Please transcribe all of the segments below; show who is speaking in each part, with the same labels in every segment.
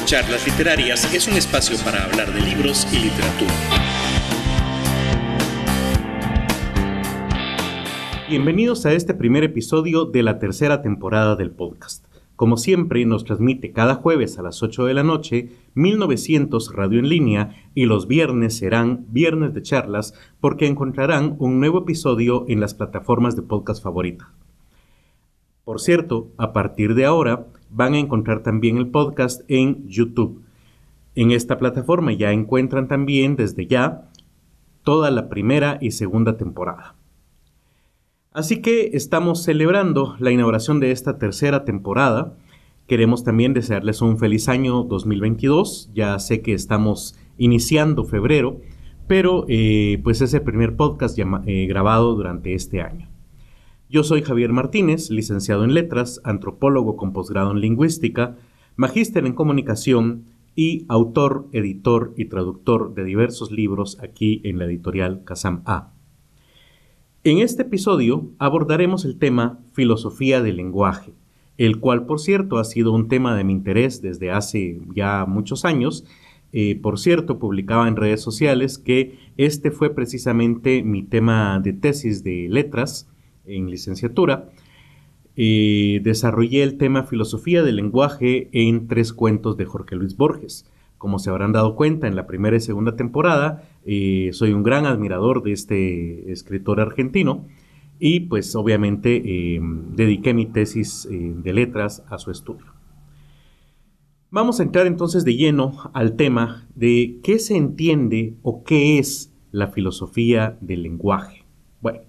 Speaker 1: Charlas Literarias es un espacio para hablar de libros y literatura. Bienvenidos a este primer episodio de la tercera temporada del podcast. Como siempre, nos transmite cada jueves a las 8 de la noche 1900 Radio en Línea y los viernes serán Viernes de Charlas porque encontrarán un nuevo episodio en las plataformas de podcast favoritas. Por cierto, a partir de ahora van a encontrar también el podcast en YouTube. En esta plataforma ya encuentran también desde ya toda la primera y segunda temporada. Así que estamos celebrando la inauguración de esta tercera temporada. Queremos también desearles un feliz año 2022. Ya sé que estamos iniciando febrero, pero pues es el primer podcast grabado durante este año. Yo soy Javier Martínez, licenciado en Letras, antropólogo con posgrado en Lingüística, magíster en Comunicación y autor, editor y traductor de diversos libros aquí en la editorial Kazam A. En este episodio abordaremos el tema filosofía del lenguaje, el cual, por cierto, ha sido un tema de mi interés desde hace ya muchos años. Por cierto, publicaba en redes sociales que este fue precisamente mi tema de tesis de letras en licenciatura. Desarrollé el tema filosofía del lenguaje en 3 cuentos de Jorge Luis Borges. Como se habrán dado cuenta en la primera y segunda temporada, soy un gran admirador de este escritor argentino y pues obviamente dediqué mi tesis de letras a su estudio. Vamos a entrar entonces de lleno al tema de qué se entiende o qué es la filosofía del lenguaje. Bueno,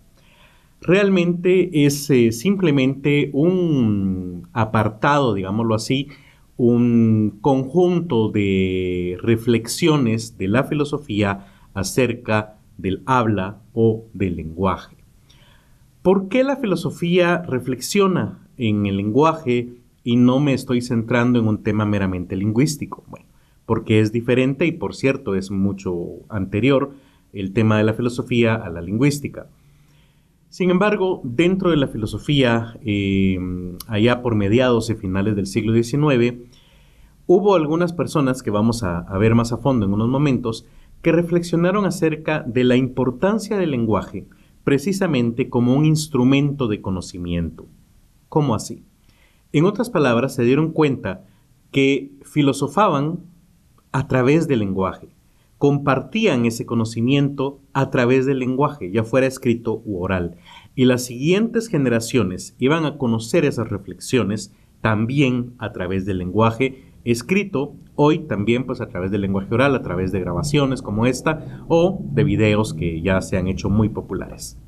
Speaker 1: realmente es simplemente un apartado, digámoslo así, un conjunto de reflexiones de la filosofía acerca del habla o del lenguaje. ¿Por qué la filosofía reflexiona en el lenguaje y no me estoy centrando en un tema meramente lingüístico? Bueno, porque es diferente y, por cierto, es mucho anterior el tema de la filosofía a la lingüística. Sin embargo, dentro de la filosofía, allá por mediados y finales del siglo XIX, hubo algunas personas que vamos a ver más a fondo en unos momentos, que reflexionaron acerca de la importancia del lenguaje precisamente como un instrumento de conocimiento. ¿Cómo así? En otras palabras, se dieron cuenta que filosofaban a través del lenguaje, compartían ese conocimiento a través del lenguaje, ya fuera escrito u oral, y las siguientes generaciones iban a conocer esas reflexiones también a través del lenguaje escrito, hoy también pues a través del lenguaje oral, a través de grabaciones como esta o de videos que ya se han hecho muy populares.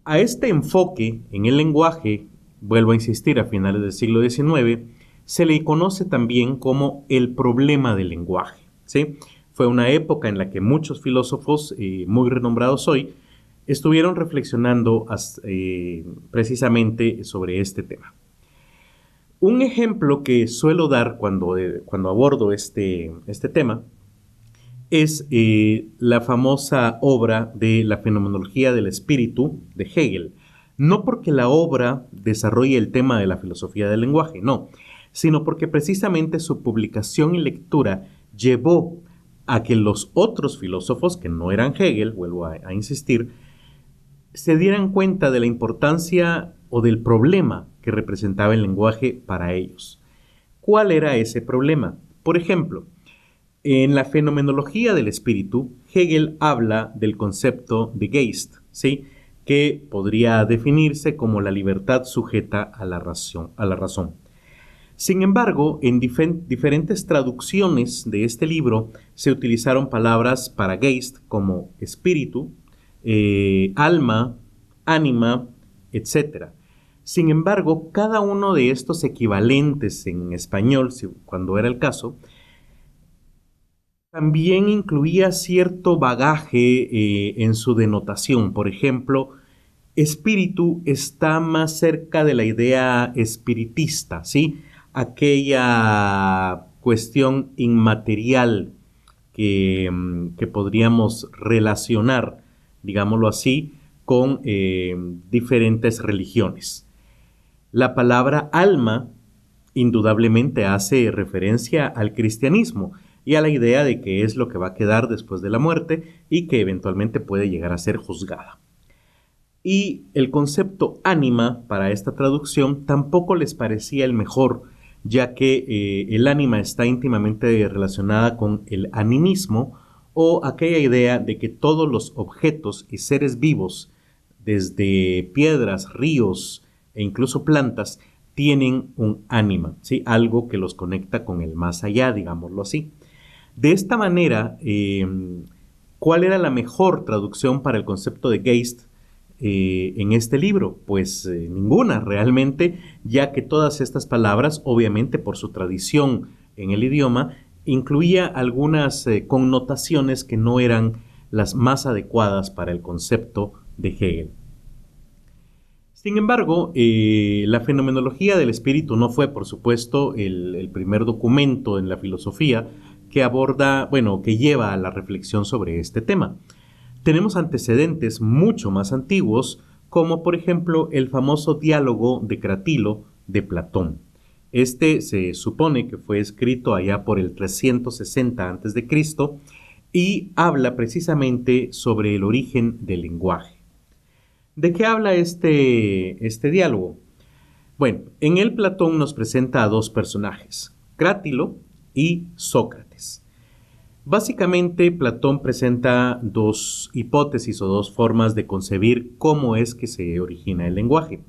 Speaker 1: A este enfoque en el lenguaje, vuelvo a insistir, a finales del siglo XIX, se le conoce también como el problema del lenguaje, ¿sí? Fue una época en la que muchos filósofos muy renombrados hoy estuvieron reflexionando precisamente sobre este tema. Un ejemplo que suelo dar cuando abordo este tema es la famosa obra de la fenomenología del espíritu de Hegel. No porque la obra desarrolle el tema de la filosofía del lenguaje, no, sino porque precisamente su publicación y lectura llevó a que los otros filósofos, que no eran Hegel, vuelvo a insistir, se dieran cuenta de la importancia o del problema que representaba el lenguaje para ellos. ¿Cuál era ese problema? Por ejemplo, en la fenomenología del espíritu, Hegel habla del concepto de Geist, ¿sí?, que podría definirse como la libertad sujeta a la razón. Sin embargo, en diferentes traducciones de este libro se utilizaron palabras para Geist como espíritu, alma, ánima, etc. Sin embargo, cada uno de estos equivalentes en español, cuando era el caso, también incluía cierto bagaje en su denotación. Por ejemplo, espíritu está más cerca de la idea espiritista, ¿sí?, aquella cuestión inmaterial que podríamos relacionar, digámoslo así, con diferentes religiones. La palabra alma indudablemente hace referencia al cristianismo y a la idea de que es lo que va a quedar después de la muerte y que eventualmente puede llegar a ser juzgada. Y el concepto ánima para esta traducción tampoco les parecía el mejor, ya que el ánima está íntimamente relacionada con el animismo o aquella idea de que todos los objetos y seres vivos, desde piedras, ríos e incluso plantas, tienen un ánima, ¿sí? Algo que los conecta con el más allá, digámoslo así. De esta manera, ¿cuál era la mejor traducción para el concepto de Geist en este libro? Pues ninguna realmente, ya que todas estas palabras, obviamente por su tradición en el idioma, incluía algunas connotaciones que no eran las más adecuadas para el concepto de Hegel. Sin embargo, la fenomenología del espíritu no fue, por supuesto, el primer documento en la filosofía que aborda, bueno, que lleva a la reflexión sobre este tema. Tenemos antecedentes mucho más antiguos, como por ejemplo el famoso diálogo de Cratilo de Platón. Este se supone que fue escrito allá por el 360 a.C. y habla precisamente sobre el origen del lenguaje. ¿De qué habla este diálogo? Bueno, en él Platón nos presenta a dos personajes, Crátilo y Sócrates. Básicamente, Platón presenta dos hipótesis o dos formas de concebir cómo es que se origina el lenguaje.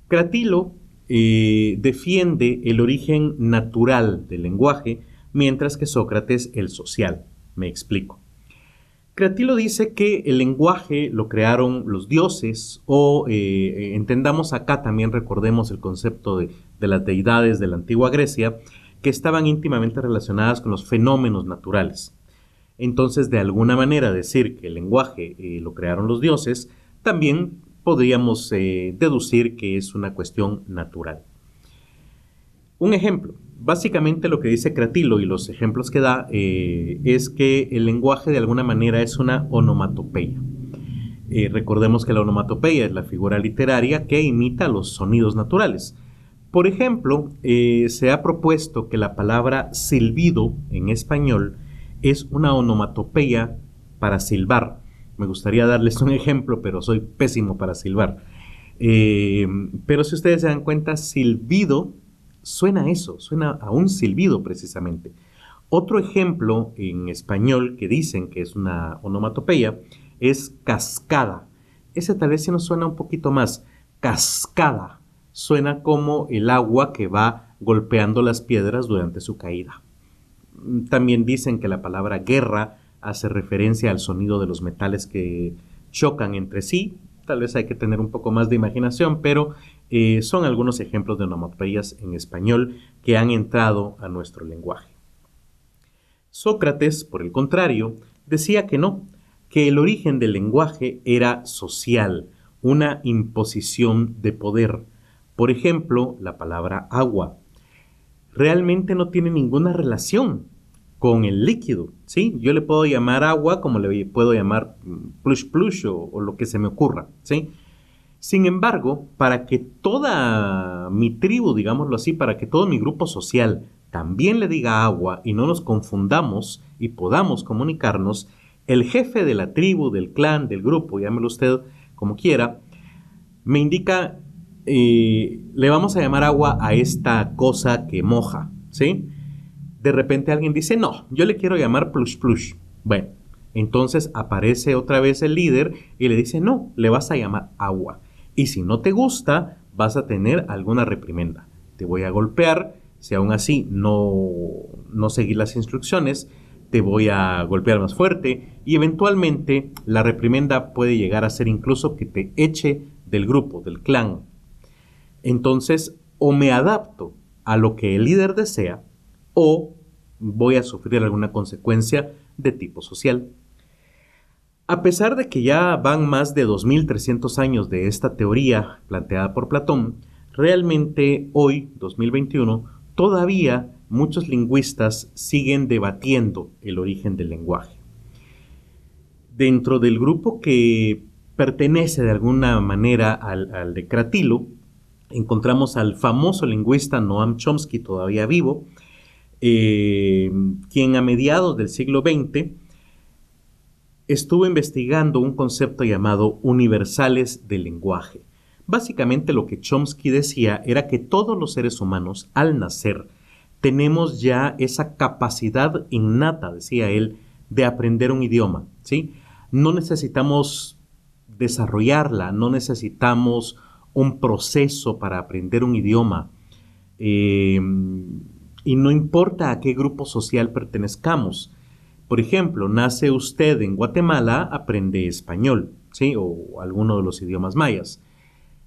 Speaker 1: Cratilo defiende el origen natural del lenguaje, mientras que Sócrates el social. Me explico. Cratilo dice que el lenguaje lo crearon los dioses o entendamos acá también recordemos el concepto de las deidades de la antigua Grecia que estaban íntimamente relacionadas con los fenómenos naturales. Entonces, de alguna manera decir que el lenguaje lo crearon los dioses, también podríamos deducir que es una cuestión natural. Un ejemplo, básicamente lo que dice Cratilo y los ejemplos que da es que el lenguaje de alguna manera es una onomatopeya. Recordemos que la onomatopeya es la figura literaria que imita los sonidos naturales. Por ejemplo, se ha propuesto que la palabra silbido en español es una onomatopeya para silbar. Me gustaría darles un ejemplo, pero soy pésimo para silbar. Pero si ustedes se dan cuenta, silbido suena a eso, suena a un silbido precisamente. Otro ejemplo en español que dicen que es una onomatopeya es cascada. Ese tal vez sí nos suena un poquito más. Cascada. Suena como el agua que va golpeando las piedras durante su caída. También dicen que la palabra guerra hace referencia al sonido de los metales que chocan entre sí. Tal vez hay que tener un poco más de imaginación, pero son algunos ejemplos de onomatopeyas en español que han entrado a nuestro lenguaje. Sócrates, por el contrario, decía que no, que el origen del lenguaje era social, una imposición de poder. Por ejemplo, la palabra agua realmente no tiene ninguna relación con el líquido, ¿sí? Yo le puedo llamar agua como le puedo llamar plush plush o lo que se me ocurra, ¿sí? Sin embargo, para que toda mi tribu, digámoslo así, para que todo mi grupo social también le diga agua y no nos confundamos y podamos comunicarnos, el jefe de la tribu, del clan, del grupo, llámelo usted como quiera, me indica, le vamos a llamar agua a esta cosa que moja, ¿sí? De repente alguien dice, no, yo le quiero llamar plush plush. Bueno, entonces aparece otra vez el líder y le dice, no, le vas a llamar agua. Y si no te gusta, vas a tener alguna reprimenda. Te voy a golpear, si aún así no seguir las instrucciones, te voy a golpear más fuerte y eventualmente la reprimenda puede llegar a ser incluso que te eche del grupo, del clan. Entonces, o me adapto a lo que el líder desea o voy a sufrir alguna consecuencia de tipo social. A pesar de que ya van más de 2300 años de esta teoría planteada por Platón, realmente hoy, 2021, todavía muchos lingüistas siguen debatiendo el origen del lenguaje. Dentro del grupo que pertenece de alguna manera al de Cratilo, encontramos al famoso lingüista Noam Chomsky, todavía vivo, quien a mediados del siglo XX estuvo investigando un concepto llamado universales del lenguaje. Básicamente lo que Chomsky decía era que todos los seres humanos al nacer tenemos ya esa capacidad innata, decía él, de aprender un idioma, ¿sí? No necesitamos desarrollarla, no necesitamos un proceso para aprender un idioma. Y no importa a qué grupo social pertenezcamos. Por ejemplo, nace usted en Guatemala, aprende español, ¿sí? O alguno de los idiomas mayas.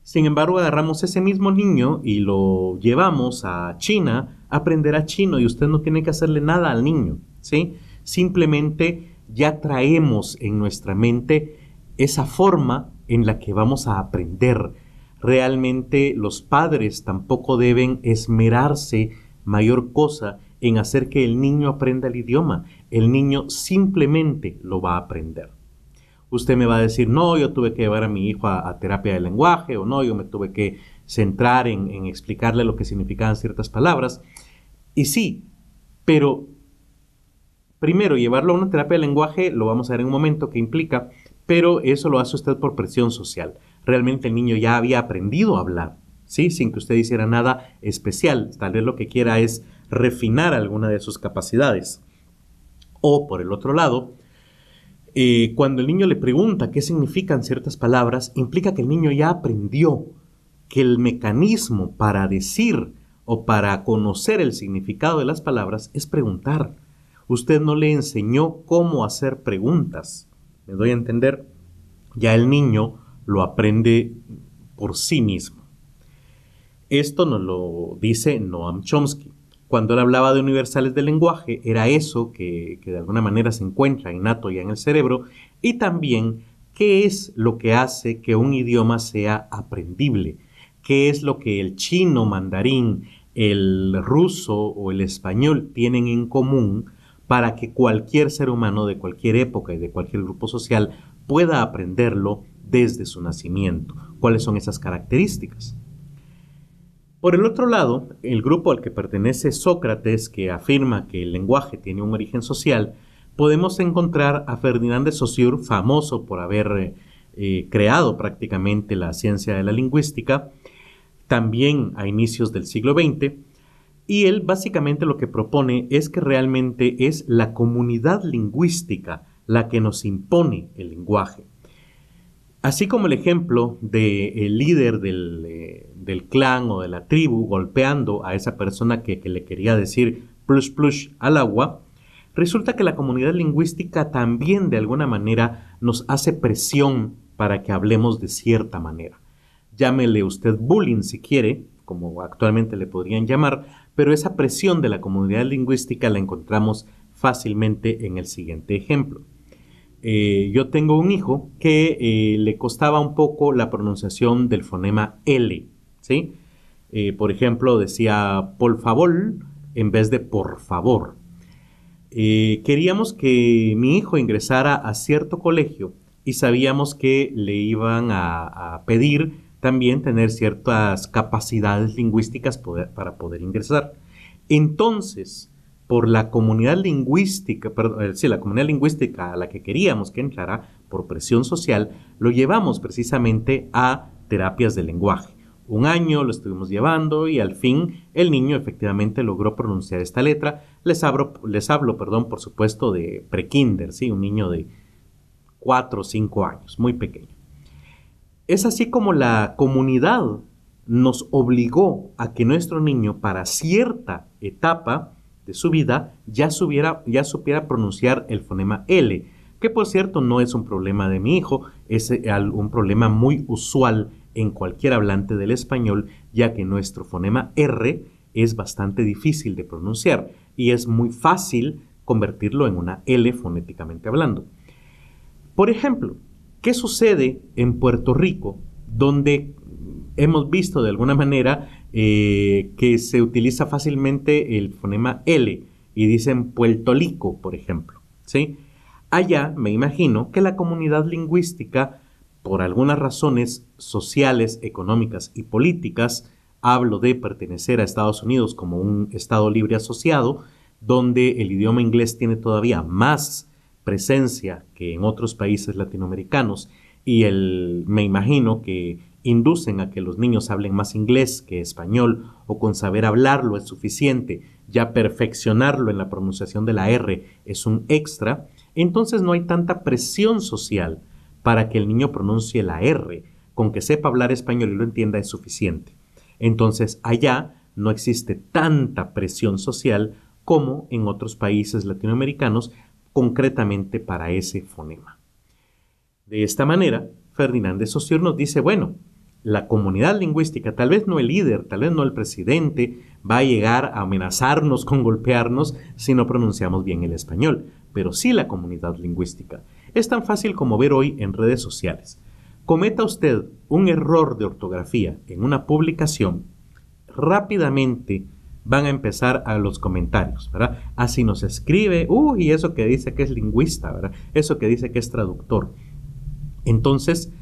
Speaker 1: Sin embargo, agarramos ese mismo niño y lo llevamos a China, aprenderá chino y usted no tiene que hacerle nada al niño, ¿sí? Simplemente ya traemos en nuestra mente esa forma en la que vamos a aprender. Realmente los padres tampoco deben esmerarse mayor cosa en hacer que el niño aprenda el idioma. El niño simplemente lo va a aprender. Usted me va a decir, no, yo tuve que llevar a mi hijo a terapia de lenguaje, o no, yo me tuve que centrar en explicarle lo que significaban ciertas palabras. Y sí, pero primero, llevarlo a una terapia de lenguaje, lo vamos a ver en un momento qué implica, pero eso lo hace usted por presión social. Realmente el niño ya había aprendido a hablar, ¿sí? Sin que usted hiciera nada especial. Tal vez lo que quiera es refinar alguna de sus capacidades. O, por el otro lado, cuando el niño le pregunta qué significan ciertas palabras, implica que el niño ya aprendió que el mecanismo para decir o para conocer el significado de las palabras es preguntar. Usted no le enseñó cómo hacer preguntas. ¿Me doy a entender? Ya el niño lo aprende por sí mismo. Esto nos lo dice Noam Chomsky. Cuando él hablaba de universales del lenguaje, era eso que de alguna manera se encuentra innato ya en el cerebro, y también qué es lo que hace que un idioma sea aprendible, qué es lo que el chino, mandarín, el ruso o el español tienen en común para que cualquier ser humano de cualquier época y de cualquier grupo social pueda aprenderlo desde su nacimiento. ¿Cuáles son esas características? Por el otro lado, el grupo al que pertenece Sócrates, que afirma que el lenguaje tiene un origen social, podemos encontrar a Ferdinand de Saussure, famoso por haber creado prácticamente la ciencia de la lingüística, también a inicios del siglo XX, y él básicamente lo que propone es que realmente es la comunidad lingüística la que nos impone el lenguaje. Así como el ejemplo del líder del clan o de la tribu golpeando a esa persona que le quería decir plush plush al agua, resulta que la comunidad lingüística también de alguna manera nos hace presión para que hablemos de cierta manera. Llámele usted bullying si quiere, como actualmente le podrían llamar, pero esa presión de la comunidad lingüística la encontramos fácilmente en el siguiente ejemplo. Yo tengo un hijo que le costaba un poco la pronunciación del fonema L, ¿sí? Por ejemplo, decía por favor en vez de por favor. Queríamos que mi hijo ingresara a cierto colegio y sabíamos que le iban a pedir también tener ciertas capacidades lingüísticas para poder ingresar. Entonces, por la comunidad lingüística, la comunidad lingüística a la que queríamos que entrara, por presión social, lo llevamos precisamente a terapias de lenguaje. Un año lo estuvimos llevando y al fin el niño efectivamente logró pronunciar esta letra. Les hablo, por supuesto, de prekinder, ¿sí? Un niño de 4 o 5 años, muy pequeño. Es así como la comunidad nos obligó a que nuestro niño, para cierta etapa de su vida, ya supiera pronunciar el fonema L, que por cierto no es un problema de mi hijo, es un problema muy usual en cualquier hablante del español, ya que nuestro fonema R es bastante difícil de pronunciar y es muy fácil convertirlo en una L fonéticamente hablando. Por ejemplo, ¿qué sucede en Puerto Rico, donde hemos visto de alguna manera que se utiliza fácilmente el fonema L y dicen Puerto Rico, por ejemplo, ¿sí? Allá me imagino que la comunidad lingüística por algunas razones sociales, económicas y políticas, hablo de pertenecer a Estados Unidos como un Estado libre asociado, donde el idioma inglés tiene todavía más presencia que en otros países latinoamericanos y me imagino que inducen a que los niños hablen más inglés que español o con saber hablarlo es suficiente, ya perfeccionarlo en la pronunciación de la R es un extra, entonces no hay tanta presión social para que el niño pronuncie la R, con que sepa hablar español y lo entienda es suficiente. Entonces allá no existe tanta presión social como en otros países latinoamericanos, concretamente para ese fonema. De esta manera, Ferdinand de Saussure nos dice, bueno, la comunidad lingüística, tal vez no el líder, tal vez no el presidente, va a llegar a amenazarnos con golpearnos si no pronunciamos bien el español, pero sí la comunidad lingüística. Es tan fácil como ver hoy en redes sociales. Cometa usted un error de ortografía en una publicación, rápidamente van a empezar a los comentarios, ¿verdad? Así nos escribe, y eso que dice que es lingüista, ¿verdad? Eso que dice que es traductor. Entonces,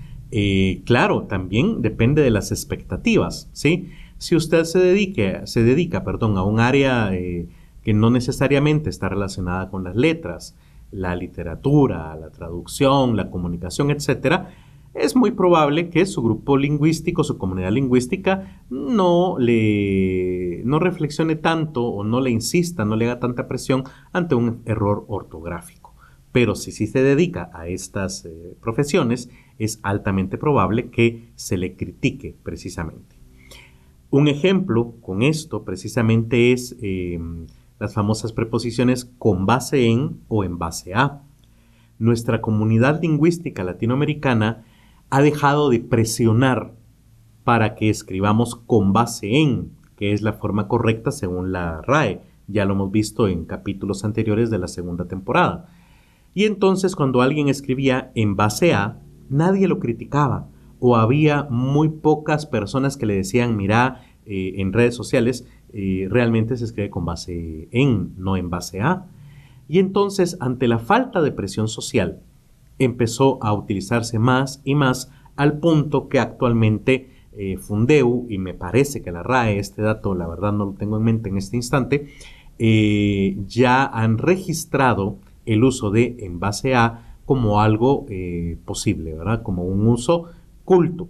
Speaker 1: claro, también depende de las expectativas, ¿sí? Si usted se dedica, a un área que no necesariamente está relacionada con las letras, la literatura, la traducción, la comunicación, etcétera, es muy probable que su grupo lingüístico, su comunidad lingüística, no reflexione tanto o no le insista, no le haga tanta presión ante un error ortográfico. Pero si se dedica a estas profesiones, es altamente probable que se le critique precisamente. Un ejemplo con esto precisamente es las famosas preposiciones con base en o en base a. Nuestra comunidad lingüística latinoamericana ha dejado de presionar para que escribamos con base en, que es la forma correcta según la RAE. Ya lo hemos visto en capítulos anteriores de la segunda temporada. Y entonces cuando alguien escribía en base a, nadie lo criticaba o había muy pocas personas que le decían, mira, en redes sociales realmente se escribe con base en, no en base a. Y entonces, ante la falta de presión social, empezó a utilizarse más y más al punto que actualmente Fundeu, y me parece que la RAE, este dato la verdad no lo tengo en mente en este instante, ya han registrado el uso de en base a como algo posible, ¿verdad? Como un uso culto.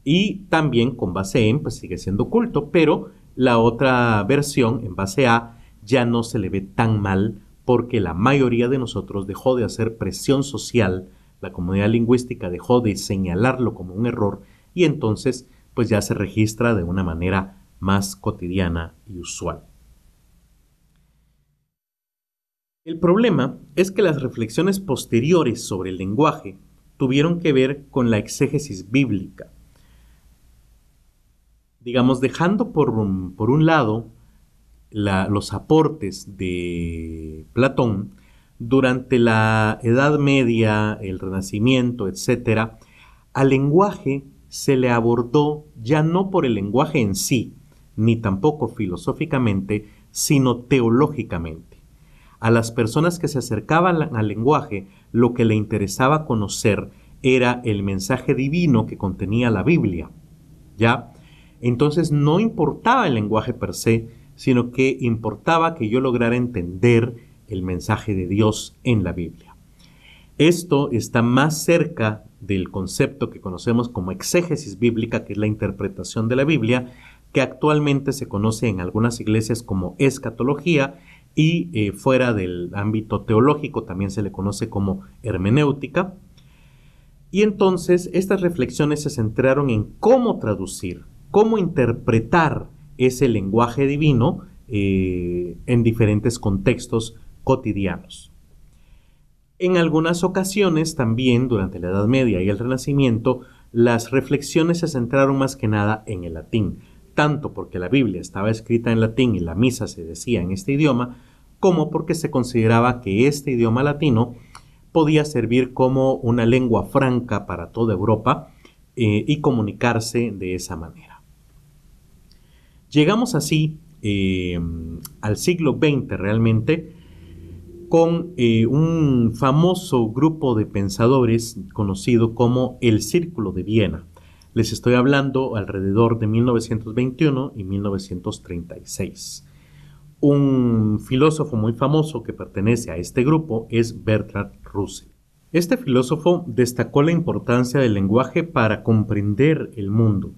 Speaker 1: Y también con base en, pues sigue siendo culto, pero la otra versión, en base a, ya no se le ve tan mal porque la mayoría de nosotros dejó de hacer presión social, la comunidad lingüística dejó de señalarlo como un error y entonces pues ya se registra de una manera más cotidiana y usual. El problema es que las reflexiones posteriores sobre el lenguaje tuvieron que ver con la exégesis bíblica. Digamos, dejando por un lado los aportes de Platón, durante la Edad Media, el Renacimiento, etc., al lenguaje se le abordó ya no por el lenguaje en sí, ni tampoco filosóficamente, sino teológicamente. A las personas que se acercaban al lenguaje, lo que le interesaba conocer era el mensaje divino que contenía la Biblia, ¿ya? Entonces no importaba el lenguaje per se, sino que importaba que yo lograra entender el mensaje de Dios en la Biblia. Esto está más cerca del concepto que conocemos como exégesis bíblica, que es la interpretación de la Biblia, que actualmente se conoce en algunas iglesias como escatología y fuera del ámbito teológico también se le conoce como hermenéutica. Y entonces estas reflexiones se centraron en cómo traducir, cómo interpretar ese lenguaje divino en diferentes contextos cotidianos. En algunas ocasiones también, durante la Edad Media y el Renacimiento, las reflexiones se centraron más que nada en el latín, tanto porque la Biblia estaba escrita en latín y la misa se decía en este idioma, como porque se consideraba que este idioma latino podía servir como una lengua franca para toda Europa y comunicarse de esa manera. Llegamos así al siglo XX realmente con un famoso grupo de pensadores conocido como el Círculo de Viena. Les estoy hablando alrededor de 1921 y 1936. Un filósofo muy famoso que pertenece a este grupo es Bertrand Russell. Este filósofo destacó la importancia del lenguaje para comprender el mundo.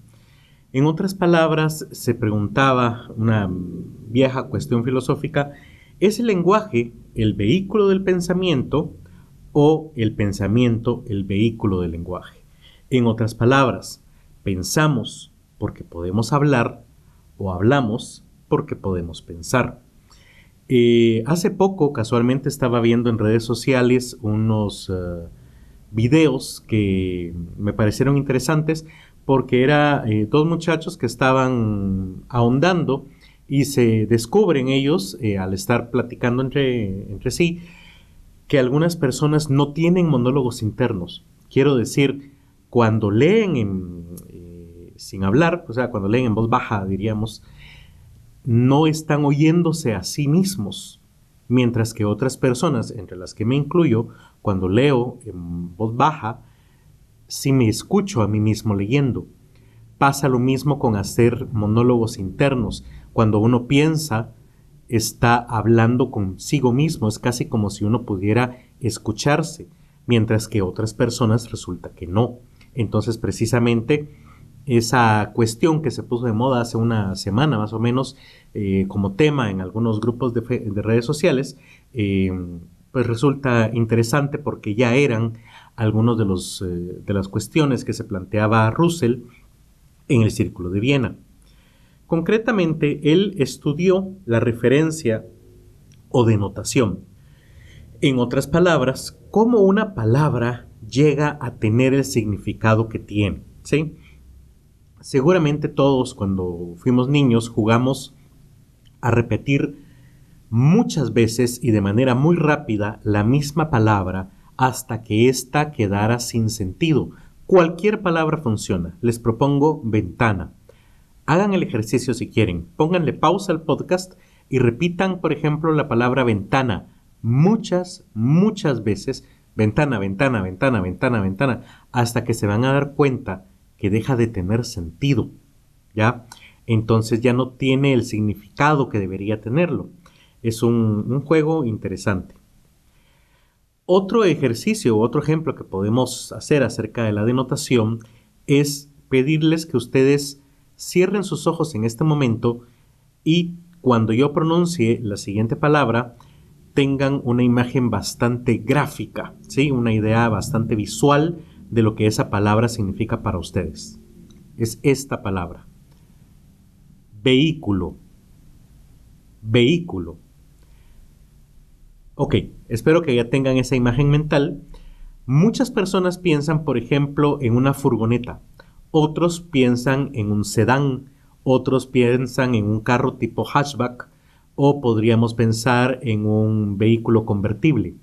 Speaker 1: En otras palabras, se preguntaba una vieja cuestión filosófica: ¿es el lenguaje el vehículo del pensamiento o el pensamiento el vehículo del lenguaje? En otras palabras, ¿pensamos porque podemos hablar o hablamos porque podemos pensar? Hace poco, casualmente, estaba viendo en redes sociales unos videos que me parecieron interesantes porque eran dos muchachos que estaban ahondando y se descubren ellos, al estar platicando entre sí, que algunas personas no tienen monólogos internos. Quiero decir, cuando leen sin hablar, o sea, cuando leen en voz baja, diríamos, no están oyéndose a sí mismos, mientras que otras personas, entre las que me incluyo, cuando leo en voz baja, sí me escucho a mí mismo leyendo. Pasa lo mismo con hacer monólogos internos. Cuando uno piensa, está hablando consigo mismo, es casi como si uno pudiera escucharse, mientras que otras personas resulta que no. Entonces, precisamente, esa cuestión que se puso de moda hace una semana más o menos como tema en algunos grupos de redes sociales, pues resulta interesante porque ya eran algunos de las cuestiones que se planteaba Russell en el Círculo de Viena. Concretamente, él estudió la referencia o denotación. En otras palabras, cómo una palabra llega a tener el significado que tiene, ¿sí? Seguramente todos, cuando fuimos niños, jugamos a repetir muchas veces y de manera muy rápida la misma palabra hasta que ésta quedara sin sentido. Cualquier palabra funciona. Les propongo ventana. Hagan el ejercicio si quieren. Pónganle pausa al podcast y repitan, por ejemplo, la palabra ventana muchas veces. Ventana, ventana, ventana, ventana, ventana, hasta que se van a dar cuenta que deja de tener sentido, ¿ya? Entonces ya no tiene el significado que debería tenerlo. Es un juego interesante. Otro ejercicio, otro ejemplo que podemos hacer acerca de la denotación es pedirles que ustedes cierren sus ojos en este momento y cuando yo pronuncie la siguiente palabra tengan una imagen bastante gráfica, ¿sí? Una idea bastante visual de lo que esa palabra significa para ustedes. Es esta palabra: vehículo. Vehículo. Ok, espero que ya tengan esa imagen mental. Muchas personas piensan, por ejemplo, en una furgoneta. Otros piensan en un sedán. Otros piensan en un carro tipo hatchback. O podríamos pensar en un vehículo convertible.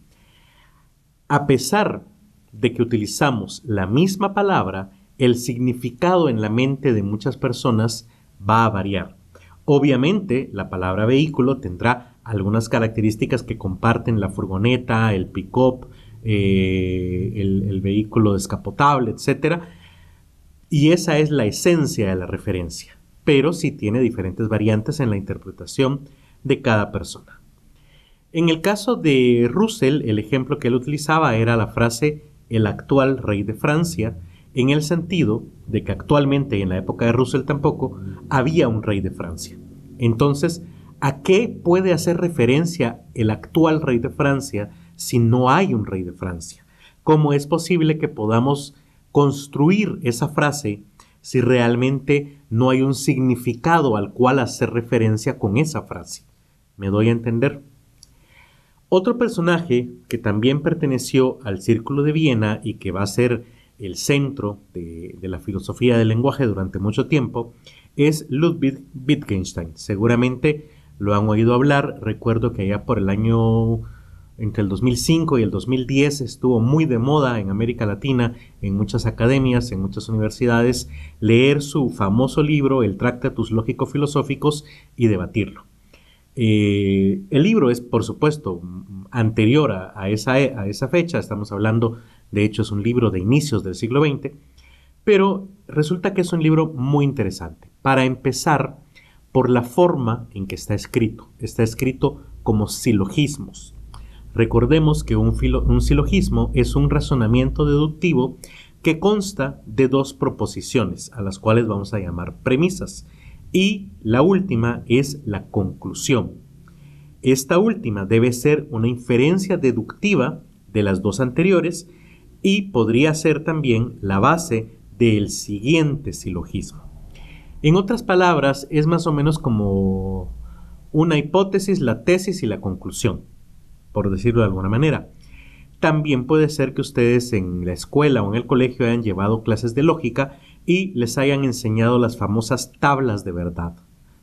Speaker 1: A pesar de que utilizamos la misma palabra, el significado en la mente de muchas personas va a variar. Obviamente, la palabra vehículo tendrá algunas características que comparten la furgoneta, el pick-up, el vehículo descapotable, etc. Y esa es la esencia de la referencia, pero sí tiene diferentes variantes en la interpretación de cada persona. En el caso de Russell, el ejemplo que él utilizaba era la frase "el actual rey de Francia", en el sentido de que actualmente, y en la época de Russell tampoco, había un rey de Francia. Entonces, ¿a qué puede hacer referencia el actual rey de Francia si no hay un rey de Francia? ¿Cómo es posible que podamos construir esa frase si realmente no hay un significado al cual hacer referencia con esa frase? ¿Me doy a entender? Otro personaje que también perteneció al Círculo de Viena y que va a ser el centro de la filosofía del lenguaje durante mucho tiempo es Ludwig Wittgenstein. Seguramente lo han oído hablar. Recuerdo que allá por el año entre el 2005 y el 2010 estuvo muy de moda en América Latina, en muchas academias, en muchas universidades, leer su famoso libro, el Tractatus Lógico-Filosóficos, y debatirlo. El libro es, por supuesto, anterior a esa fecha, estamos hablando, de hecho es un libro de inicios del siglo XX, pero resulta que es un libro muy interesante. Para empezar, por la forma en que está escrito como silogismos. Recordemos que un silogismo es un razonamiento deductivo que consta de dos proposiciones, a las cuales vamos a llamar premisas, y la última es la conclusión. Esta última debe ser una inferencia deductiva de las dos anteriores y podría ser también la base del siguiente silogismo. En otras palabras, es más o menos como una hipótesis, la tesis y la conclusión, por decirlo de alguna manera. También puede ser que ustedes en la escuela o en el colegio hayan llevado clases de lógica y les hayan enseñado las famosas tablas de verdad.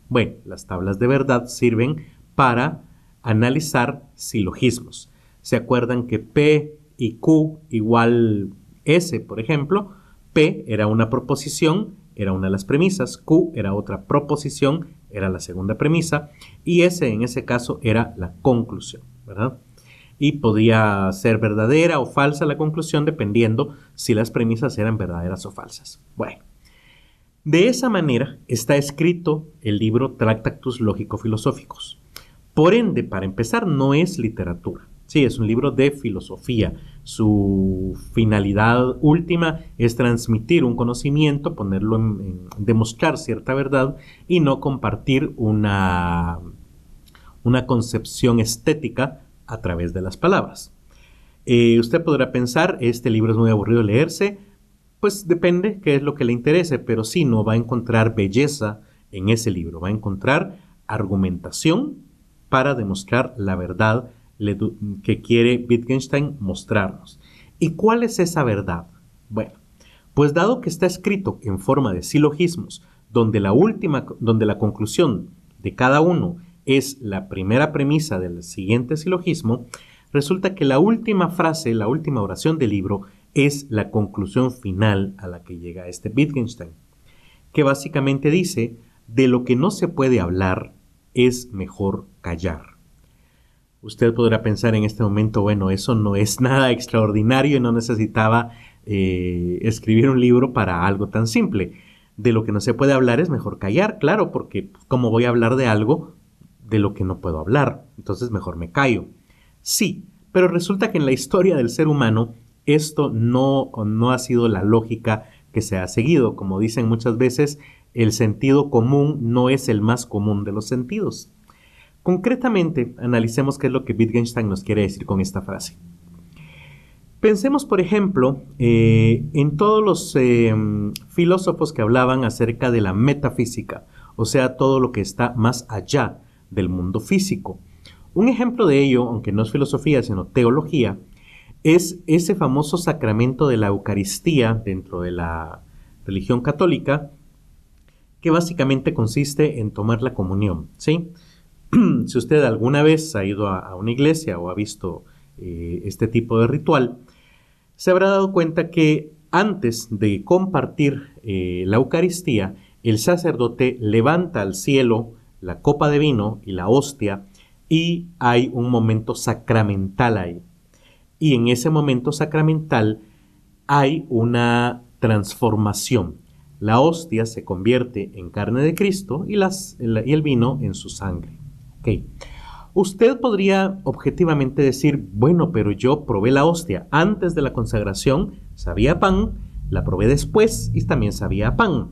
Speaker 1: Bueno, las tablas de verdad sirven para analizar silogismos. ¿Se acuerdan que P y Q igual S, por ejemplo? P era una proposición, era una de las premisas, Q era otra proposición, era la segunda premisa, y S en ese caso era la conclusión, ¿verdad? Y podía ser verdadera o falsa la conclusión dependiendo si las premisas eran verdaderas o falsas. Bueno, de esa manera está escrito el libro Tractatus Lógico-Filosóficos. Por ende, para empezar, no es literatura. Sí, es un libro de filosofía. Su finalidad última es transmitir un conocimiento, ponerlo demostrar cierta verdad y no compartir una concepción estética a través de las palabras. Usted podrá pensar, este libro es muy aburrido de leerse. Pues depende qué es lo que le interese, pero sí no va a encontrar belleza en ese libro. Va a encontrar argumentación para demostrar la verdad que quiere Wittgenstein mostrarnos. ¿Y cuál es esa verdad? Bueno, pues dado que está escrito en forma de silogismos, donde la conclusión de cada uno es la primera premisa del siguiente silogismo, resulta que la última frase, la última oración del libro es la conclusión final a la que llega este Wittgenstein, que básicamente dice: de lo que no se puede hablar es mejor callar. Usted podrá pensar en este momento, bueno, eso no es nada extraordinario y no necesitaba escribir un libro para algo tan simple. De lo que no se puede hablar es mejor callar, claro, porque ¿cómo voy a hablar de algo de lo que no puedo hablar? Entonces mejor me callo. Sí, pero resulta que en la historia del ser humano esto no ha sido la lógica que se ha seguido. Como dicen muchas veces, el sentido común no es el más común de los sentidos. Concretamente, analicemos qué es lo que Wittgenstein nos quiere decir con esta frase. Pensemos, por ejemplo, en todos los filósofos que hablaban acerca de la metafísica, o sea, todo lo que está más allá del mundo físico. Un ejemplo de ello, aunque no es filosofía, sino teología, es ese famoso sacramento de la Eucaristía dentro de la religión católica, que básicamente consiste en tomar la comunión, ¿sí? Si usted alguna vez ha ido a una iglesia o ha visto este tipo de ritual, se habrá dado cuenta que antes de compartir la Eucaristía, el sacerdote levanta al cielo la copa de vino y la hostia y hay un momento sacramental ahí. Y en ese momento sacramental hay una transformación. La hostia se convierte en carne de Cristo y el vino en su sangre. Okay. Usted podría objetivamente decir, bueno, pero yo probé la hostia antes de la consagración, sabía pan, la probé después y también sabía pan.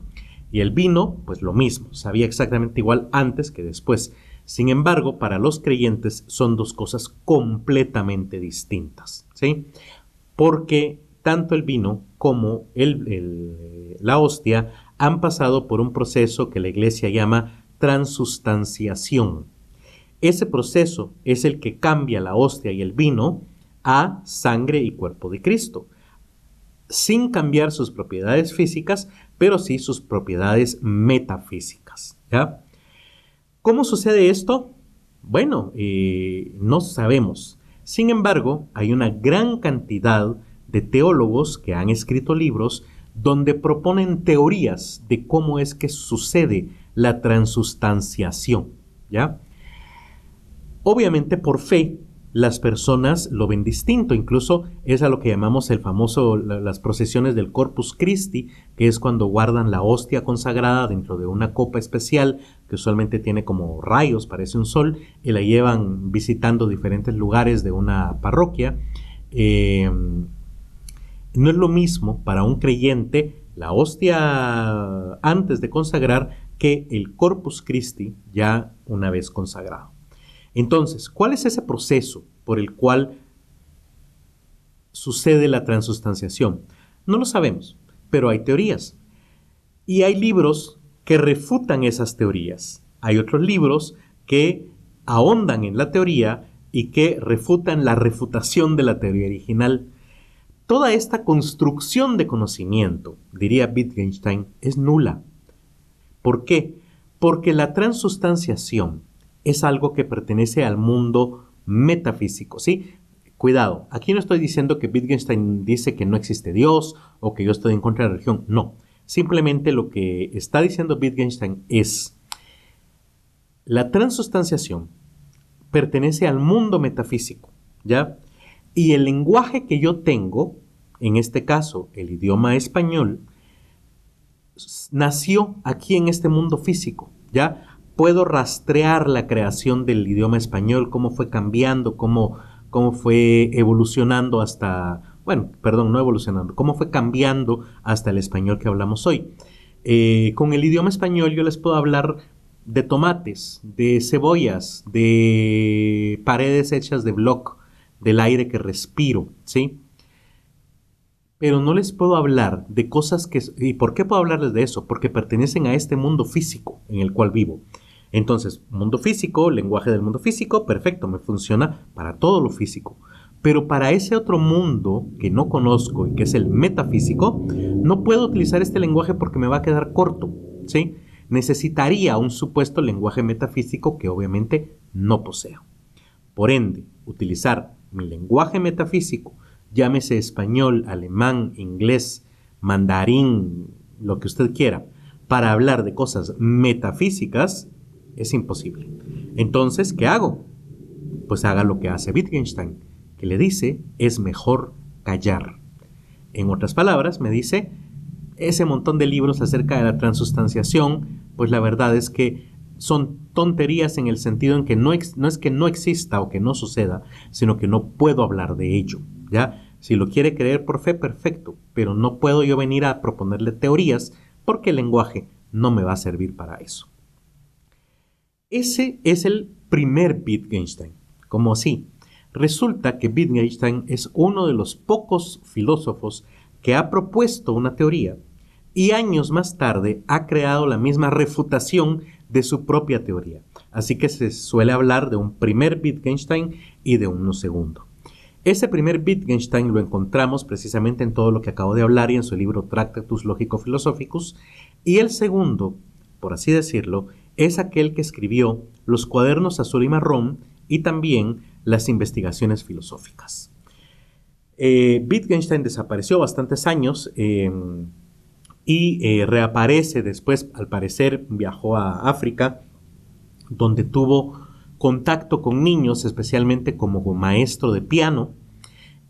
Speaker 1: Y el vino, pues lo mismo, sabía exactamente igual antes que después. Sin embargo, para los creyentes son dos cosas completamente distintas, ¿sí? Porque tanto el vino como la hostia han pasado por un proceso que la Iglesia llama transustanciación. Ese proceso es el que cambia la hostia y el vino a sangre y cuerpo de Cristo, sin cambiar sus propiedades físicas, pero sí sus propiedades metafísicas, ¿ya? ¿Cómo sucede esto? Bueno, no sabemos. Sin embargo, hay una gran cantidad de teólogos que han escrito libros donde proponen teorías de cómo es que sucede la transustanciación, ¿ya? Obviamente por fe, las personas lo ven distinto. Incluso es a lo que llamamos las procesiones del Corpus Christi, que es cuando guardan la hostia consagrada dentro de una copa especial que usualmente tiene como rayos, parece un sol, y la llevan visitando diferentes lugares de una parroquia. No es lo mismo para un creyente la hostia antes de consagrar que el Corpus Christi ya una vez consagrado. Entonces, ¿cuál es ese proceso por el cual sucede la transustanciación? No lo sabemos, pero hay teorías. Y hay libros que refutan esas teorías. Hay otros libros que ahondan en la teoría y que refutan la refutación de la teoría original. Toda esta construcción de conocimiento, diría Wittgenstein, es nula. ¿Por qué? Porque la transustanciación es algo que pertenece al mundo metafísico, ¿sí? Cuidado, aquí no estoy diciendo que Wittgenstein dice que no existe Dios o que yo estoy en contra de la religión, no. Simplemente lo que está diciendo Wittgenstein es: la transustanciación pertenece al mundo metafísico, ¿ya? Y el lenguaje que yo tengo, en este caso el idioma español, nació aquí en este mundo físico, ¿ya? Puedo rastrear la creación del idioma español, cómo fue cambiando, cómo fue evolucionando hasta, bueno, perdón, no evolucionando, cómo fue cambiando hasta el español que hablamos hoy. Con el idioma español yo les puedo hablar de tomates, de cebollas, de paredes hechas de bloc, del aire que respiro, ¿sí? Pero no les puedo hablar de cosas que... ¿Y por qué puedo hablarles de eso? Porque pertenecen a este mundo físico en el cual vivo. Entonces, mundo físico, lenguaje del mundo físico, perfecto, me funciona para todo lo físico. Pero para ese otro mundo que no conozco y que es el metafísico, no puedo utilizar este lenguaje porque me va a quedar corto, ¿sí? Necesitaría un supuesto lenguaje metafísico que obviamente no poseo. Por ende, utilizar mi lenguaje metafísico, llámese español, alemán, inglés, mandarín, lo que usted quiera, para hablar de cosas metafísicas, es imposible. Entonces, ¿qué hago? Pues haga lo que hace Wittgenstein, que le dice, es mejor callar. En otras palabras, me dice, ese montón de libros acerca de la transustanciación, pues la verdad es que son tonterías en el sentido en que no es que no exista o que no suceda, sino que no puedo hablar de ello, ¿ya? Si lo quiere creer por fe, perfecto, pero no puedo yo venir a proponerle teorías porque el lenguaje no me va a servir para eso. Ese es el primer Wittgenstein. ¿Cómo así? Resulta que Wittgenstein es uno de los pocos filósofos que ha propuesto una teoría y años más tarde ha creado la misma refutación de su propia teoría. Así que se suele hablar de un primer Wittgenstein y de uno segundo. Ese primer Wittgenstein lo encontramos precisamente en todo lo que acabo de hablar y en su libro Tractatus Logico-Philosophicus, y el segundo, por así decirlo, es aquel que escribió los cuadernos azul y marrón y también las investigaciones filosóficas. Wittgenstein desapareció bastantes años y reaparece después, al parecer viajó a África, donde tuvo contacto con niños, especialmente como maestro de piano,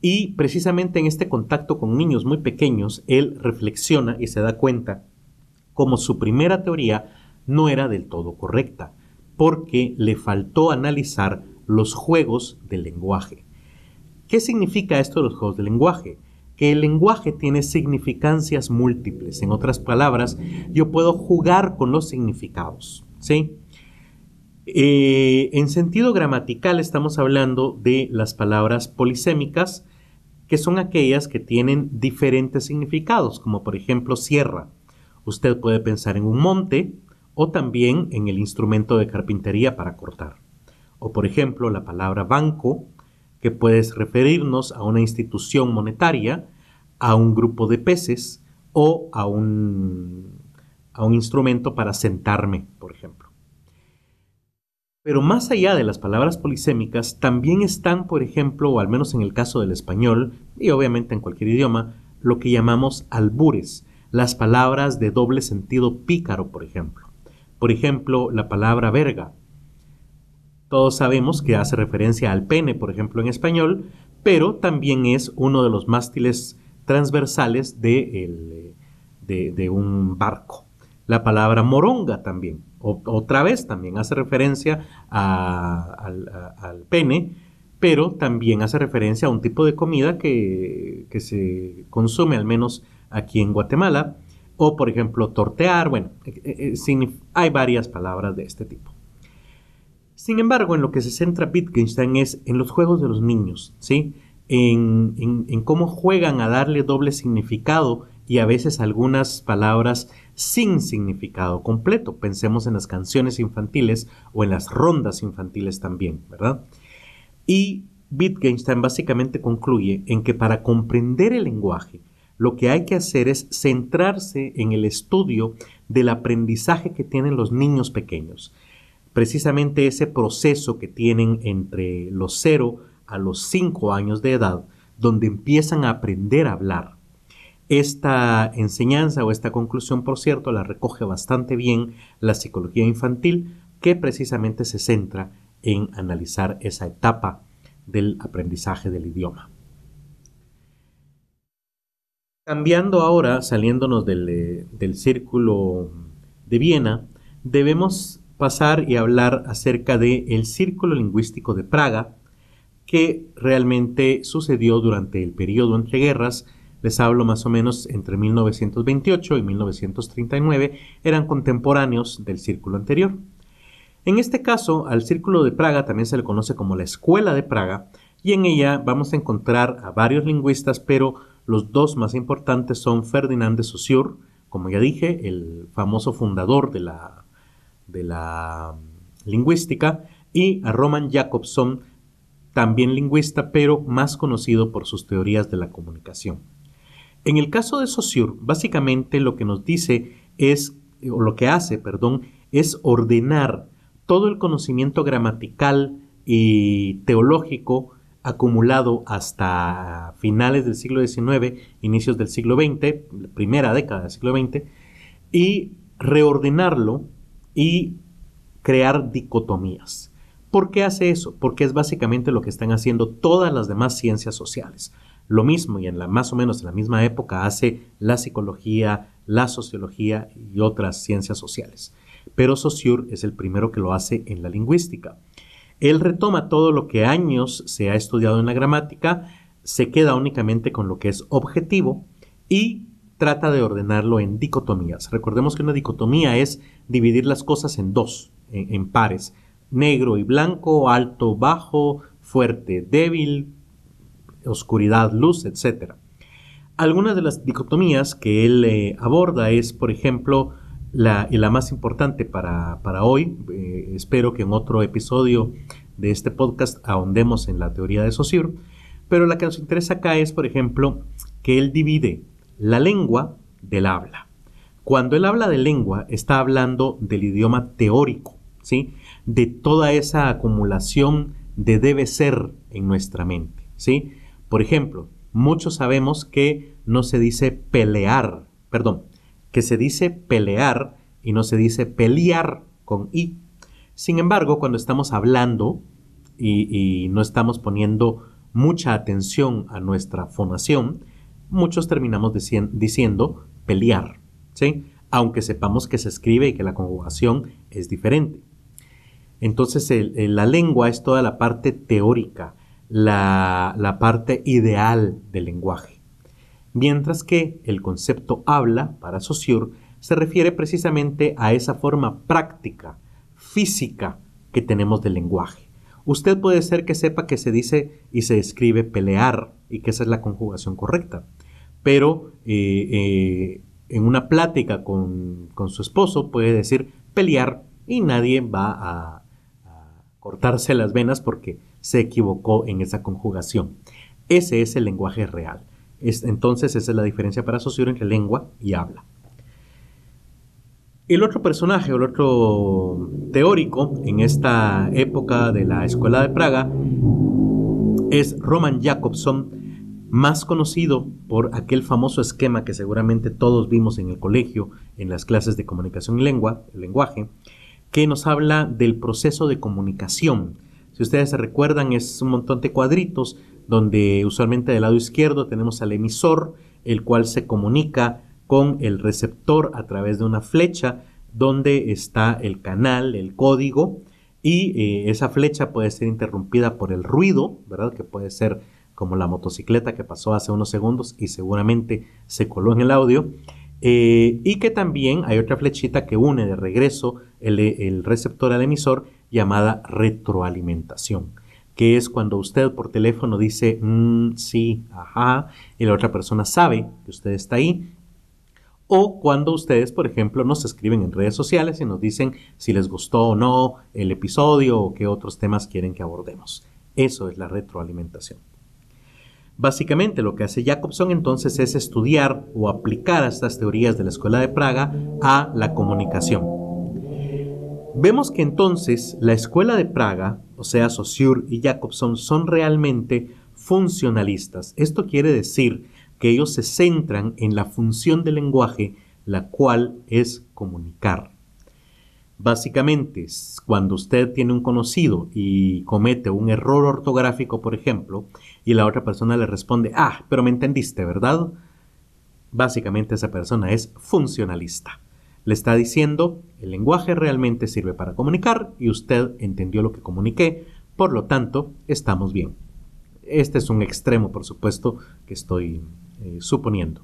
Speaker 1: y precisamente en este contacto con niños muy pequeños, él reflexiona y se da cuenta como su primera teoría no era del todo correcta, porque le faltó analizar los juegos del lenguaje. ¿Qué significa esto de los juegos del lenguaje? Que el lenguaje tiene significancias múltiples. En otras palabras, yo puedo jugar con los significados, ¿sí? En sentido gramatical estamos hablando de las palabras polisémicas, que son aquellas que tienen diferentes significados, como por ejemplo sierra. Usted puede pensar en un monte o también en el instrumento de carpintería para cortar. O por ejemplo la palabra banco, que puede referirnos a una institución monetaria, a un grupo de peces o a un instrumento para sentarme, por ejemplo. Pero más allá de las palabras polisémicas, también están, por ejemplo, o al menos en el caso del español, y obviamente en cualquier idioma, lo que llamamos albures, las palabras de doble sentido pícaro, por ejemplo. Por ejemplo, la palabra verga. Todos sabemos que hace referencia al pene, por ejemplo, en español, pero también es uno de los mástiles transversales de un barco. La palabra moronga también, otra vez también hace referencia al pene, pero también hace referencia a un tipo de comida que se consume al menos aquí en Guatemala, o por ejemplo tortear, bueno, hay varias palabras de este tipo. Sin embargo, en lo que se centra Wittgenstein es en los juegos de los niños, ¿sí? En cómo juegan a darle doble significado y a veces algunas palabras sin significado completo. Pensemos en las canciones infantiles o en las rondas infantiles también, ¿verdad? Y Wittgenstein básicamente concluye en que para comprender el lenguaje, lo que hay que hacer es centrarse en el estudio del aprendizaje que tienen los niños pequeños. Precisamente ese proceso que tienen entre los 0 a los 5 años de edad, donde empiezan a aprender a hablar. Esta enseñanza o esta conclusión, por cierto, la recoge bastante bien la psicología infantil, que precisamente se centra en analizar esa etapa del aprendizaje del idioma. Cambiando ahora, saliéndonos del círculo de Viena, debemos pasar y hablar acerca del Círculo Lingüístico de Praga, que realmente sucedió durante el periodo entre guerras. Les hablo más o menos entre 1928 y 1939, eran contemporáneos del círculo anterior. En este caso, al Círculo de Praga también se le conoce como la Escuela de Praga, y en ella vamos a encontrar a varios lingüistas, pero los dos más importantes son Ferdinand de Saussure, como ya dije, el famoso fundador de la lingüística, y a Roman Jakobson, también lingüista, pero más conocido por sus teorías de la comunicación. En el caso de Saussure, básicamente lo que nos dice es, o lo que hace, perdón, es ordenar todo el conocimiento gramatical y teológico acumulado hasta finales del siglo XIX, inicios del siglo XX, la primera década del siglo XX, y reordenarlo y crear dicotomías. ¿Por qué hace eso? Porque es básicamente lo que están haciendo todas las demás ciencias sociales. Lo mismo y más o menos en la misma época hace la psicología, la sociología y otras ciencias sociales. Pero Saussure es el primero que lo hace en la lingüística. Él retoma todo lo que años se ha estudiado en la gramática, se queda únicamente con lo que es objetivo y trata de ordenarlo en dicotomías. Recordemos que una dicotomía es dividir las cosas en dos, en pares. Negro y blanco, alto, bajo, fuerte, débil, oscuridad, luz, etc. Algunas de las dicotomías que él aborda es, por ejemplo, y la más importante para hoy, espero que en otro episodio de este podcast ahondemos en la teoría de Saussure, pero la que nos interesa acá es, por ejemplo, que él divide la lengua del habla. Cuando él habla de lengua, está hablando del idioma teórico, ¿sí? De toda esa acumulación de debe ser en nuestra mente, ¿sí? Por ejemplo, muchos sabemos que no se dice pelear, que se dice pelear y no se dice pelear con i. Sin embargo, cuando estamos hablando y no estamos poniendo mucha atención a nuestra fonación, muchos terminamos diciendo pelear, ¿sí? Aunque sepamos que se escribe y que la conjugación es diferente. Entonces, la lengua es toda la parte teórica, la parte ideal del lenguaje. Mientras que el concepto habla, para Saussure, se refiere precisamente a esa forma práctica, física que tenemos del lenguaje. Usted puede ser que sepa que se dice y se escribe pelear y que esa es la conjugación correcta, pero en una plática con su esposo puede decir pelear y nadie va a cortarse las venas porque se equivocó en esa conjugación. Ese es el lenguaje real. Entonces esa es la diferencia para Saussure entre lengua y habla. El otro personaje, el otro teórico en esta época de la Escuela de Praga es Roman Jakobson, más conocido por aquel famoso esquema que seguramente todos vimos en el colegio, en las clases de comunicación y lenguaje, que nos habla del proceso de comunicación. Si ustedes se recuerdan, es un montón de cuadritos donde usualmente del lado izquierdo tenemos al emisor, el cual se comunica con el receptor a través de una flecha donde está el canal, el código, y esa flecha puede ser interrumpida por el ruido, ¿verdad? Que puede ser como la motocicleta que pasó hace unos segundos y seguramente se coló en el audio. Y que también hay otra flechita que une de regreso el receptor al emisor, llamada retroalimentación, que es cuando usted por teléfono dice sí, ajá, y la otra persona sabe que usted está ahí. O cuando ustedes, por ejemplo, nos escriben en redes sociales y nos dicen si les gustó o no el episodio o qué otros temas quieren que abordemos. Eso es la retroalimentación. Básicamente lo que hace Jacobson entonces es estudiar o aplicar estas teorías de la Escuela de Praga a la comunicación. Vemos que entonces la Escuela de Praga, o sea, Saussure y Jacobson, son realmente funcionalistas. Esto quiere decir que ellos se centran en la función del lenguaje, la cual es comunicar. Básicamente, cuando usted tiene un conocido y comete un error ortográfico, por ejemplo, y la otra persona le responde, pero me entendiste, ¿verdad? Básicamente esa persona es funcionalista. Le está diciendo, el lenguaje realmente sirve para comunicar y usted entendió lo que comuniqué, por lo tanto, estamos bien. Este es un extremo, por supuesto, que estoy suponiendo.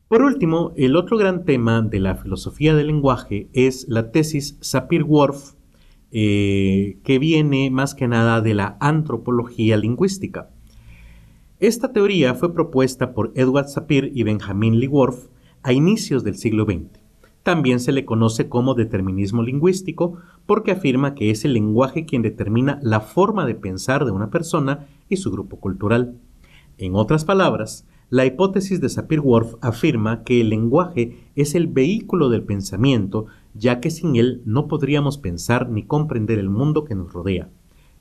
Speaker 1: Por último, el otro gran tema de la filosofía del lenguaje es la tesis Sapir-Whorf, que viene más que nada de la antropología lingüística. Esta teoría fue propuesta por Edward Sapir y Benjamin Lee Whorf a inicios del siglo XX. También se le conoce como determinismo lingüístico porque afirma que es el lenguaje quien determina la forma de pensar de una persona y su grupo cultural. En otras palabras, la hipótesis de Sapir-Whorf afirma que el lenguaje es el vehículo del pensamiento, ya que sin él no podríamos pensar ni comprender el mundo que nos rodea.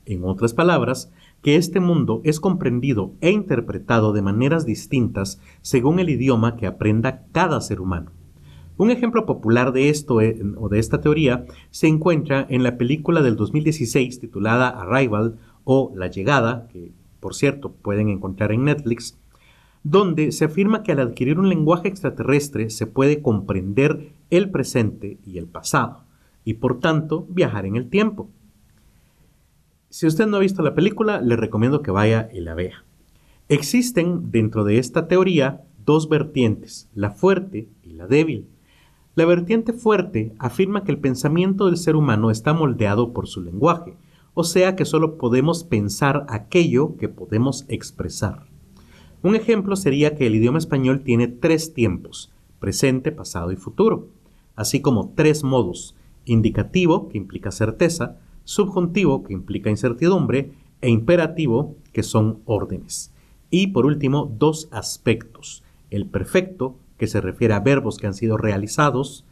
Speaker 1: En otras palabras, que este mundo es comprendido e interpretado de maneras distintas según el idioma que aprenda cada ser humano. Un ejemplo popular de esto o de esta teoría se encuentra en la película del 2016 titulada Arrival o La Llegada, que por cierto pueden encontrar en Netflix, donde se afirma que al adquirir un lenguaje extraterrestre se puede comprender el presente y el pasado, y por tanto viajar en el tiempo. Si usted no ha visto la película, le recomiendo que vaya y la vea. Existen dentro de esta teoría dos vertientes, la fuerte y la débil. La vertiente fuerte afirma que el pensamiento del ser humano está moldeado por su lenguaje, o sea que solo podemos pensar aquello que podemos expresar. Un ejemplo sería que el idioma español tiene 3 tiempos, presente, pasado y futuro, así como 3 modos, indicativo, que implica certeza, subjuntivo, que implica incertidumbre, e imperativo, que son órdenes. Y por último, 2 aspectos, el perfecto, que se refiere a verbos que han sido realizados,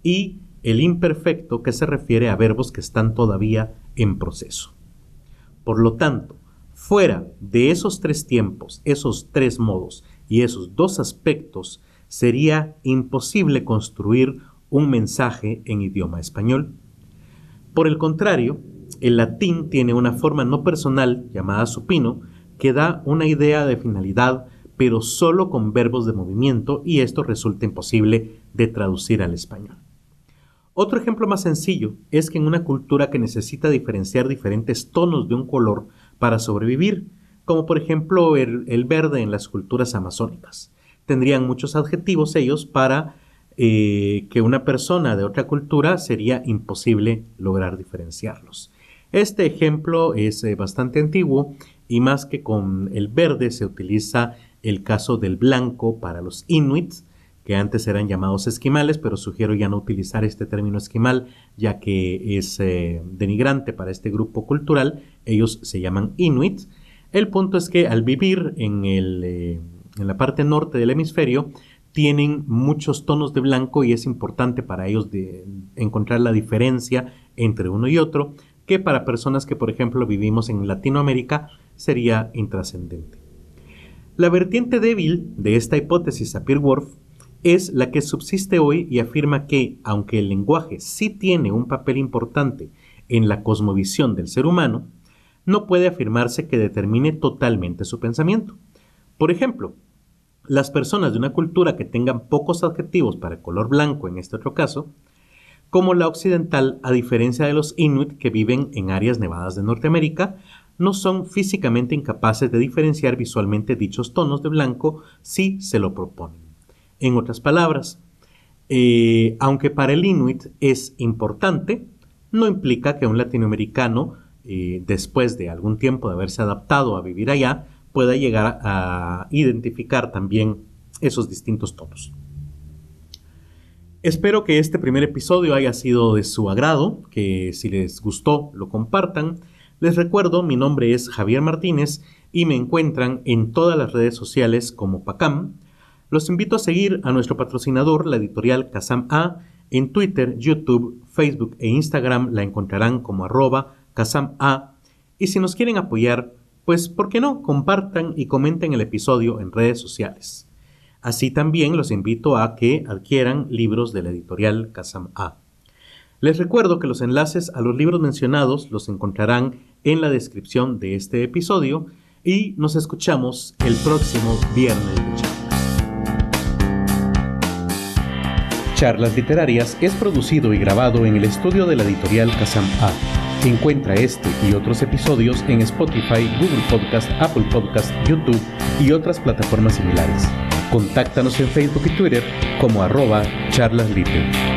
Speaker 1: y el imperfecto, que se refiere a verbos que están todavía en proceso. Por lo tanto, fuera de esos 3 tiempos, esos 3 modos y esos 2 aspectos, sería imposible construir un mensaje en idioma español. Por el contrario, el latín tiene una forma no personal llamada supino que da una idea de finalidad, pero solo con verbos de movimiento, y esto resulta imposible de traducir al español. Otro ejemplo más sencillo es que en una cultura que necesita diferenciar diferentes tonos de un color para sobrevivir, como por ejemplo el verde en las culturas amazónicas, tendrían muchos adjetivos ellos para que una persona de otra cultura sería imposible lograr diferenciarlos. Este ejemplo es bastante antiguo y más que con el verde se utiliza el caso del blanco para los inuits, que antes eran llamados esquimales, pero sugiero ya no utilizar este término esquimal, ya que es denigrante para este grupo cultural. Ellos se llaman inuits. El punto es que al vivir en la parte norte del hemisferio, tienen muchos tonos de blanco y es importante para ellos encontrar la diferencia entre uno y otro, que para personas que, por ejemplo, vivimos en Latinoamérica, sería intrascendente. La vertiente débil de esta hipótesis Sapir-Whorf es la que subsiste hoy y afirma que, aunque el lenguaje sí tiene un papel importante en la cosmovisión del ser humano, no puede afirmarse que determine totalmente su pensamiento. Por ejemplo, las personas de una cultura que tengan pocos adjetivos para el color blanco en este otro caso, como la occidental, a diferencia de los inuit que viven en áreas nevadas de Norteamérica, no son físicamente incapaces de diferenciar visualmente dichos tonos de blanco si se lo proponen. En otras palabras, aunque para el inuit es importante, no implica que un latinoamericano, después de algún tiempo de haberse adaptado a vivir allá, pueda llegar a identificar también esos distintos tonos. Espero que este primer episodio haya sido de su agrado, que si les gustó lo compartan. Les recuerdo, mi nombre es Javier Martínez y me encuentran en todas las redes sociales como Pacam. Los invito a seguir a nuestro patrocinador, la editorial Kazam A, en Twitter, YouTube, Facebook e Instagram la encontrarán como @KazamA. Y si nos quieren apoyar, pues ¿por qué no? Compartan y comenten el episodio en redes sociales. Así también los invito a que adquieran libros de la editorial Kazam A. Les recuerdo que los enlaces a los libros mencionados los encontrarán en la descripción de este episodio y nos escuchamos el próximo viernes de charlas. Charlas Literarias es producido y grabado en el estudio de la editorial Kazam A. Encuentra este y otros episodios en Spotify, Google Podcast, Apple Podcast, YouTube y otras plataformas similares. Contáctanos en Facebook y Twitter como @charlasliter.